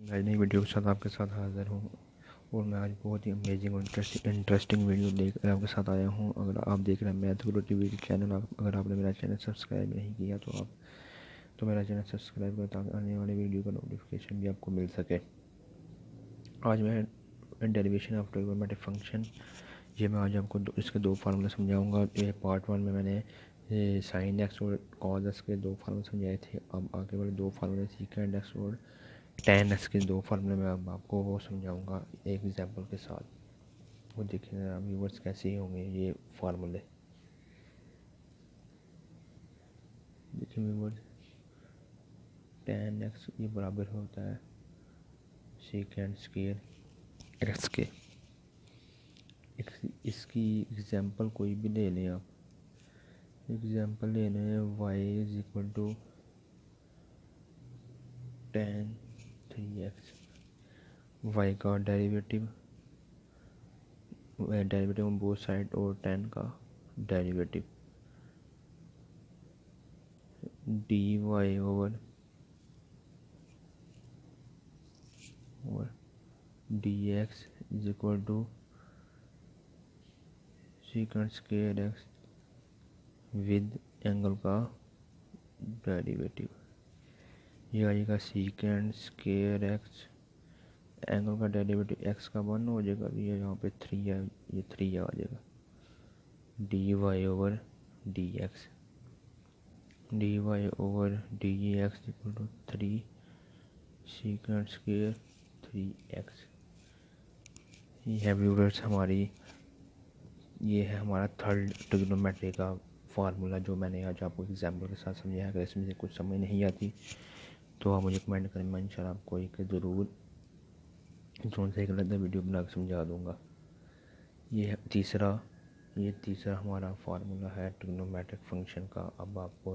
नई वीडियो के साथ आपके साथ हाज़िर हूँ और मैं आज बहुत ही अमेजिंग और इंटरेस्टिंग वीडियो लेकर आपके साथ आया हूँ। अगर आप देख रहे हैं मैथ गुरु टीवी चैनल, अगर आपने मेरा चैनल सब्सक्राइब नहीं किया तो मेरा चैनल सब्सक्राइब करें ताकि आने वाले वीडियो का नोटिफिकेशन भी आपको मिल सके। आज मैं डेरिवेशन ऑफ ट्रिगोनोमेट्रिक फंक्शन मैं आज आपको इसके दो फार्मूले समझाऊँगा। ये पार्ट 1 में मैंने साइन एक्स और कॉस एक्स के दो फार्मूले समझाए थे। अब आगे वाले दो फार्मूले सीकेंड एक्स और tan एक्स के दो फार्मूले में अब आपको वो समझाऊंगा एक एग्जांपल के साथ। वो देखिए व्यूवर्स कैसे होंगे ये फार्मूले। देखिए व्यूवर्स, tan एक्स ये बराबर होता है सेकेंड स्क्वायर एक्स के। इसकी एग्जांपल कोई भी ले लें आप। एग्जांपल लेना है y is equal to tan 3x। y का डेरिवेटिव ऑन बोथ साइड और tan का derivative dy over dx is equal to second square x with angle का डेरिवेटिव। ये आएगा सेकंड स्क्वायर एक्स, एंगल का डेरिवेटिव एक्स का 1 हो जाएगा, ये यहाँ पे 3 है, ये 3 आ जाएगा। dy over dx, dy over dx equal to 3 second square 3x। ये है व्यूअर्स ये है हमारा थर्ड ट्रिग्नोमेट्री का फार्मूला जो मैंने आज आपको एग्जाम्पल के साथ समझाया। अगर इसमें से कुछ समझ नहीं आती तो आप मुझे कमेंट करें, मैं इंशाल्लाह आपको एक ज़रूर ड्रोन से एक अलग वीडियो बना कर समझा दूँगा। ये तीसरा हमारा फार्मूला है ट्रिग्नोमेट्रिक फंक्शन का। अब आपको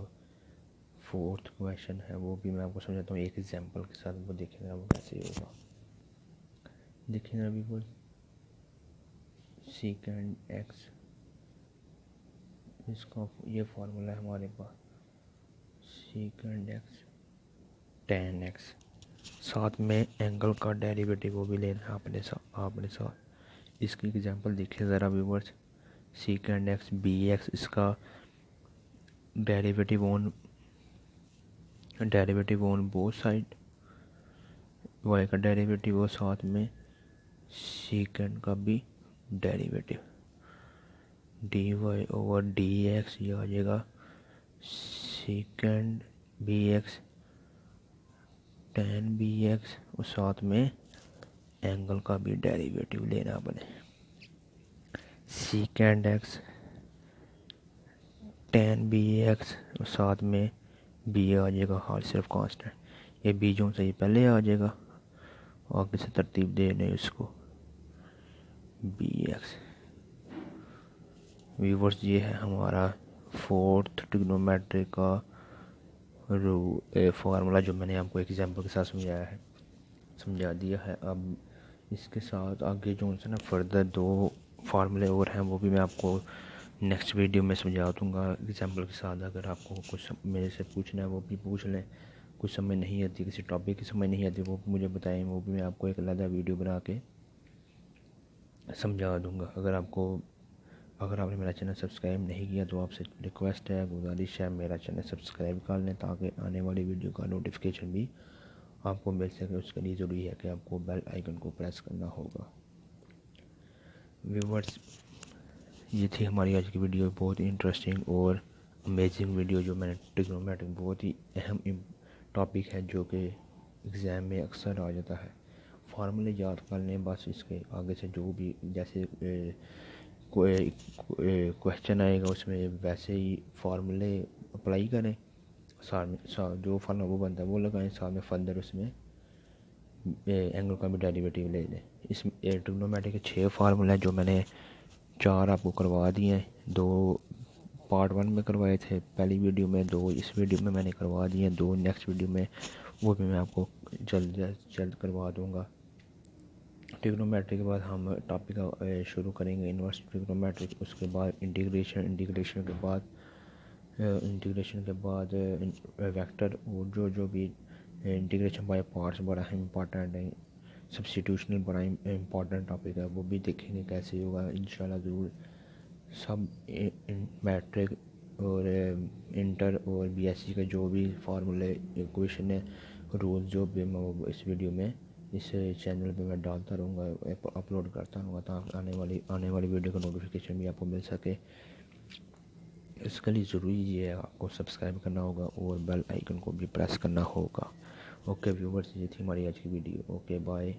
फोर्थ क्वेश्चन है, वो भी मैं आपको समझाता हूँ एक एग्जाम्पल के साथ। वो देखिए वो कैसे होगा। देखिए ना अभी सेकेंड एक्स, इसका ये फार्मूला है हमारे पास सेकेंड एक्स tan एक्स, साथ में एंगल का डेरिवेटिव वो भी लेना है आपने साथ। इसकी एग्जांपल देखिए ज़रा viewers. Second x b x, इसका derivative on both side, y का डेरिवेटिव और साथ में सेकेंड का भी डेरिवेटिव dy ओवर dx। ये आ जाएगा second B x tan bx और साथ में एंगल का भी डेरिवेटिव लेना अपने। सेकेंड एक्स tan bx और साथ में b आ जाएगा हाल सिर्फ कांस्टेंट। ये b जो सही पहले आ जाएगा, आगे से तरतीब दे दें इसको bx। व्यूवर्स, ये है हमारा फोर्थ ट्रिग्नोमेट्री का फार्मूला जो मैंने आपको एग्जांपल के साथ समझा दिया है। अब इसके साथ आगे जो है ना फर्दर दो फार्मूले और हैं, वो भी मैं आपको नेक्स्ट वीडियो में समझा दूँगा एग्जांपल के साथ। अगर आपको कुछ मेरे से पूछना है वो भी पूछ लें। कुछ समझ नहीं आती, किसी टॉपिक की समझ नहीं आती, वो भी मुझे बताएं, वो भी मैं आपको एक अलग वीडियो बना के समझा दूँगा। अगर आपने मेरा चैनल सब्सक्राइब नहीं किया तो आपसे रिक्वेस्ट है, गुजारिश है, मेरा चैनल सब्सक्राइब कर लें ताकि आने वाली वीडियो का नोटिफिकेशन भी आपको मिल सके। उसके लिए ज़रूरी है कि आपको बेल आइकन को प्रेस करना होगा। व्यूवर्स, ये थी हमारी आज की वीडियो, बहुत ही इंटरेस्टिंग और अमेजिंग वीडियो जो मैंने ट्रिग्नोमेट्रिक, बहुत ही अहम टॉपिक है जो कि एग्ज़ाम में अक्सर आ जाता है। फार्मूले याद कर लें बस, इसके आगे से जो भी जैसे कोई क्वेश्चन आएगा उसमें वैसे ही फार्मूले अप्लाई करें। जो फार्मूला वो बनता है वो लगाएं, साथ में फर्दर उसमें एंगल का भी डेरिवेटिव ले लें। इस ट्रिग्नोमेट्री के 6 फार्मूले हैं जो मैंने 4 आपको करवा दिए हैं। 2 पार्ट 1 में करवाए थे पहली वीडियो में, 2 इस वीडियो में मैंने करवा दिए हैं, 2 नेक्स्ट वीडियो में वो भी मैं आपको जल्द करवा दूँगा। ट्रिग्नोमेट्री के बाद हम टॉपिक शुरू करेंगे इन्वर्स ट्रिग्नोमेट्री, उसके बाद इंटीग्रेशन के बाद वेक्टर और जो भी इंटीग्रेशन बाय पार्ट्स बड़ा इम्पोर्टेंट है, सब्स्टिट्यूशनल बड़ा इम्पोर्टेंट टॉपिक है, वो भी देखेंगे कैसे होगा इंशाल्लाह ज़रूर। सब मैट्रिक और इंटर और बीएससी का जो भी फार्मूले इक्वेशन है रूल जो भी मैं वो इस वीडियो में इस चैनल पे मैं डालता रहूँगा, अपलोड करता रहूँगा ताकि आने वाली वीडियो का नोटिफिकेशन भी आपको मिल सके। इसके लिए ज़रूरी ये है आपको सब्सक्राइब करना होगा और बेल आइकन को भी प्रेस करना होगा। ओके व्यूवर्स, ये थी हमारी आज की वीडियो। Okay bye.